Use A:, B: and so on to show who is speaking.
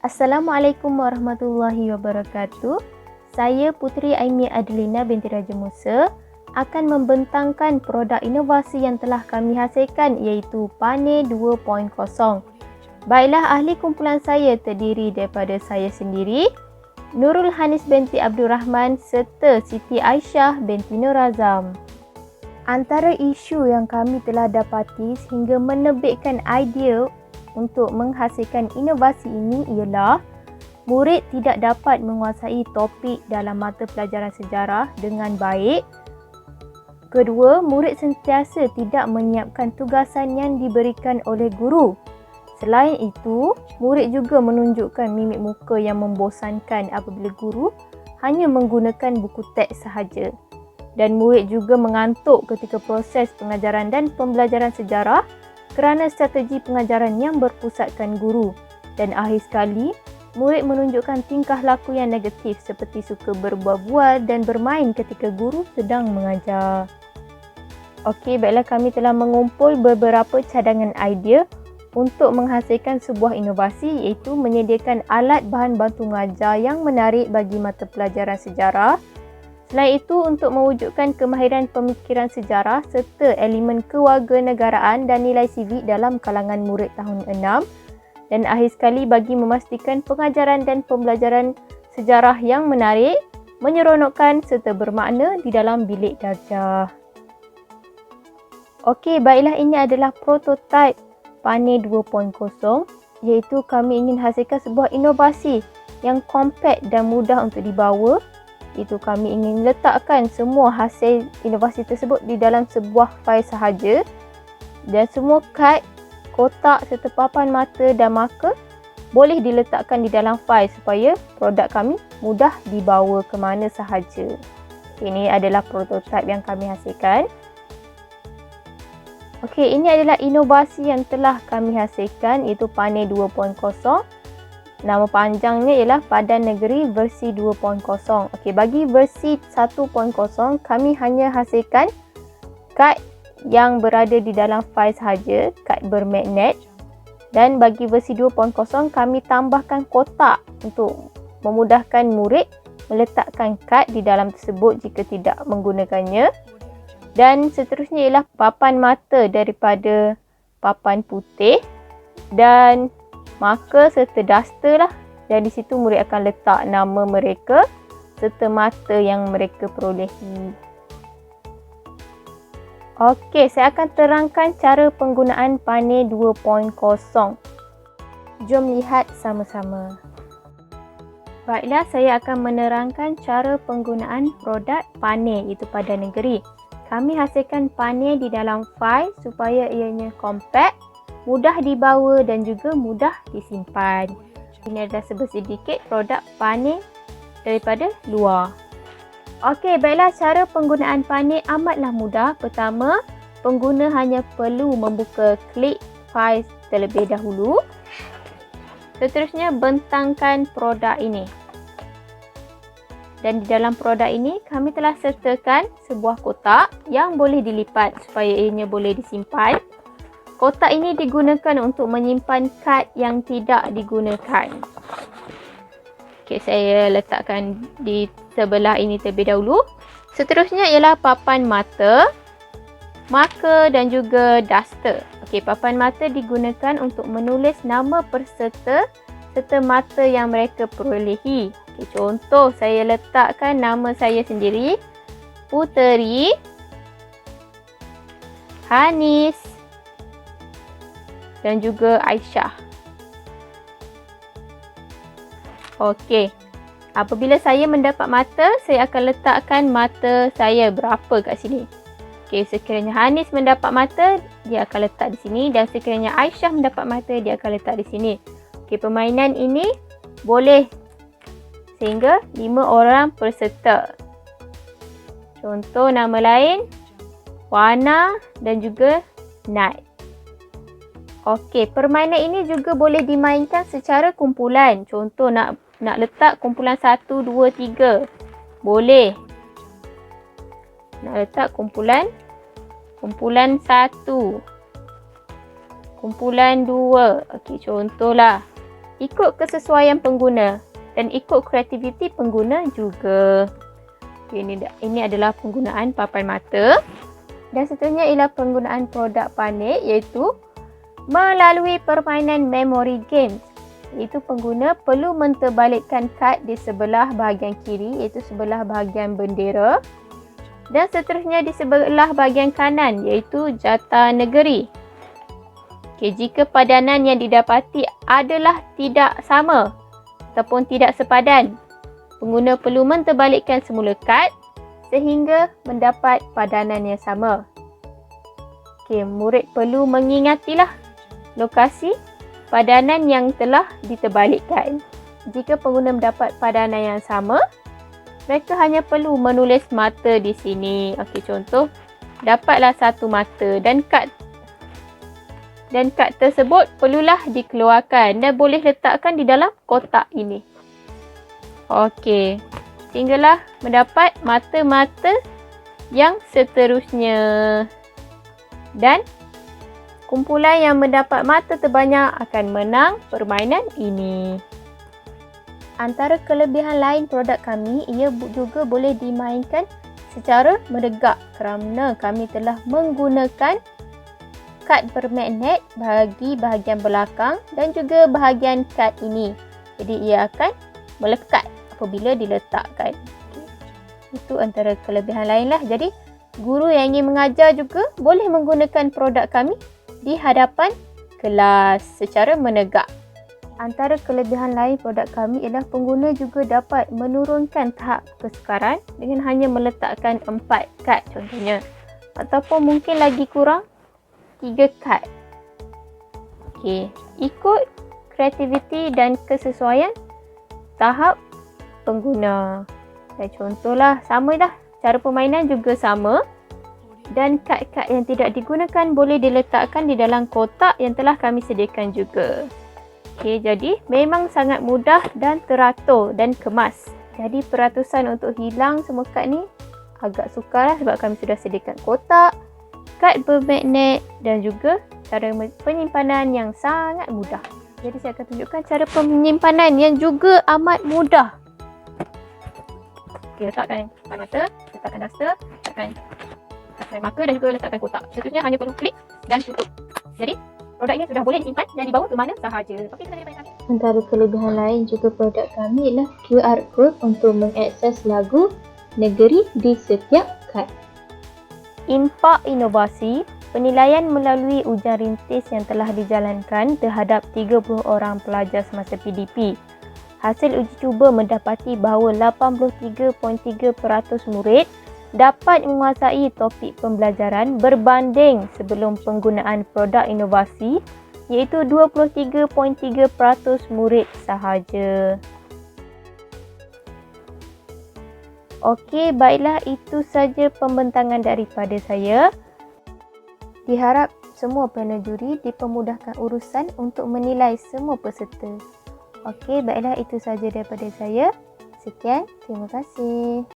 A: Assalamualaikum warahmatullahi wabarakatuh. Saya Puteri Aimee Adelina binti Raja Musa akan membentangkan produk inovasi yang telah kami hasilkan iaitu Pane 2.0. Baiklah, ahli kumpulan saya terdiri daripada saya sendiri, Nurul Hanis binti Abdul Rahman serta Siti Aisyah binti Nur Azam. Antara isu yang kami telah dapati sehingga menerbitkan idea untuk menghasilkan inovasi ini ialah murid tidak dapat menguasai topik dalam mata pelajaran sejarah dengan baik. Kedua, murid sentiasa tidak menyiapkan tugasan yang diberikan oleh guru. Selain itu, murid juga menunjukkan mimik muka yang membosankan apabila guru hanya menggunakan buku teks sahaja. Dan murid juga mengantuk ketika proses pengajaran dan pembelajaran sejarah kerana strategi pengajaran yang berpusatkan guru. Dan akhir sekali, murid menunjukkan tingkah laku yang negatif seperti suka berbual-bual dan bermain ketika guru sedang mengajar. Okey, baiklah, kami telah mengumpul beberapa cadangan idea untuk menghasilkan sebuah inovasi iaitu menyediakan alat bahan bantu mengajar yang menarik bagi mata pelajaran sejarah. Selain itu, untuk mewujudkan kemahiran pemikiran sejarah serta elemen kewarganegaraan dan nilai sivik dalam kalangan murid tahun 6. Dan akhir sekali, bagi memastikan pengajaran dan pembelajaran sejarah yang menarik, menyeronokkan serta bermakna di dalam bilik darjah. Okey, baiklah, ini adalah prototipe Pane 2.0 iaitu kami ingin hasilkan sebuah inovasi yang kompak dan mudah untuk dibawa. Itu kami ingin letakkan semua hasil inovasi tersebut di dalam sebuah fail sahaja dan semua kad, kotak serta papan mata dan marker boleh diletakkan di dalam fail supaya produk kami mudah dibawa ke mana sahaja. Ini adalah prototipe yang kami hasilkan. Okey, ini adalah inovasi yang telah kami hasilkan iaitu Pane 2.0. Nama panjangnya ialah Padan Negeri versi 2.0. Okey, bagi versi 1.0 kami hanya hasilkan kad yang berada di dalam fail sahaja, kad bermagnet. Dan bagi versi 2.0 kami tambahkan kotak untuk memudahkan murid meletakkan kad di dalam tersebut jika tidak menggunakannya. Dan seterusnya ialah papan mata daripada papan putih dan marker serta duster lah, dan di situ murid akan letak nama mereka serta mata yang mereka perolehi. Okey, saya akan terangkan cara penggunaan Pane 2.0. Jom lihat sama-sama. Baiklah, saya akan menerangkan cara penggunaan produk Pane iaitu Padan Negeri. Kami hasilkan Pane di dalam fail supaya ianya kompak, mudah dibawa dan juga mudah disimpan. Ini adalah sedikit produk Pane daripada luar. Okey, baiklah, cara penggunaan Pane amatlah mudah. Pertama, pengguna hanya perlu membuka klik fail terlebih dahulu. Seterusnya, bentangkan produk ini. Dan di dalam produk ini, kami telah sertakan sebuah kotak yang boleh dilipat supaya ianya boleh disimpan. Kotak ini digunakan untuk menyimpan kad yang tidak digunakan. Okey, saya letakkan di sebelah ini terlebih dahulu. Seterusnya ialah papan mata, marker dan juga duster. Okey, papan mata digunakan untuk menulis nama peserta serta mata yang mereka perolehi. Okey, contoh saya letakkan nama saya sendiri, Puteri Hanis dan juga Aisyah. Okey, apabila saya mendapat mata, saya akan letakkan mata saya berapa kat sini. Okey, sekiranya Hanis mendapat mata, dia akan letak di sini, dan sekiranya Aisyah mendapat mata, dia akan letak di sini. Okey, permainan ini boleh sehingga 5 orang peserta. Contoh nama lain, Wana dan juga Nat. Okey, permainan ini juga boleh dimainkan secara kumpulan. Contoh nak letak kumpulan 1, 2, 3. Boleh. Nak letak kumpulan 1. Kumpulan 2. Okey, contohlah ikut kesesuaian pengguna dan ikut kreativiti pengguna juga. Okay, ini adalah penggunaan papan mata. Dan seterusnya ialah penggunaan produk panik, iaitu melalui permainan memory games. Iaitu pengguna perlu menterbalikkan kad di sebelah bahagian kiri, iaitu sebelah bahagian bendera. Dan seterusnya di sebelah bahagian kanan, iaitu jata negeri. Okay, jika padanan yang didapati adalah tidak sama ataupun tidak sepadan, pengguna perlu menterbalikkan semula kad sehingga mendapat padanan yang sama. Okay, murid perlu mengingatilah lokasi padanan yang telah diterbalikkan. Jika pengguna mendapat padanan yang sama, mereka hanya perlu menulis mata di sini. Okey, contoh, dapatlah satu mata dan kad tersebut perlulah dikeluarkan dan boleh letakkan di dalam kotak ini. Okey, sehinggalah mendapat mata-mata yang seterusnya. Dan kumpulan yang mendapat mata terbanyak akan menang permainan ini. Antara kelebihan lain produk kami, ia juga boleh dimainkan secara menegak kerana kami telah menggunakan kad bermagnet bagi bahagian belakang dan juga bahagian kad ini. Jadi ia akan melekat apabila diletakkan. Itu antara kelebihan lain lah. Jadi guru yang ingin mengajar juga boleh menggunakan produk kami di hadapan kelas secara menegak. Antara kelebihan lain produk kami ialah pengguna juga dapat menurunkan tahap kesukaran dengan hanya meletakkan 4 kad contohnya. Ataupun mungkin lagi kurang 3 kad. Okey, ikut kreativiti dan kesesuaian tahap pengguna. Contohlah, sama dah. Cara permainan juga sama. Dan kad-kad yang tidak digunakan boleh diletakkan di dalam kotak yang telah kami sediakan juga. Okey, jadi memang sangat mudah dan teratur dan kemas. Jadi peratusan untuk hilang semua kad ni agak sukar lah sebab kami sudah sediakan kotak, kad bermagnet dan juga cara penyimpanan yang sangat mudah. Jadi saya akan tunjukkan cara penyimpanan yang juga amat mudah. Okey, letakkan mata, letakkan duster, letakkan marker dan juga letakkan kotak. Seterusnya hanya perlu klik dan tutup. Jadi produk ini sudah boleh disimpan dan dibawa ke mana sahaja. Okey, kita lihat. Antara kelebihan lain juga produk kami ialah QR code untuk mengakses lagu negeri di setiap kad. Impak inovasi, penilaian melalui ujian rintis yang telah dijalankan terhadap 30 orang pelajar semasa PDP. Hasil uji cuba mendapati bahawa 83.3% murid dapat menguasai topik pembelajaran berbanding sebelum penggunaan produk inovasi, iaitu 23.3% murid sahaja. Okey, baiklah, itu saja pembentangan daripada saya. Diharap semua panel juri dipermudahkan urusan untuk menilai semua peserta. Okey, baiklah, itu saja daripada saya. Sekian, terima kasih.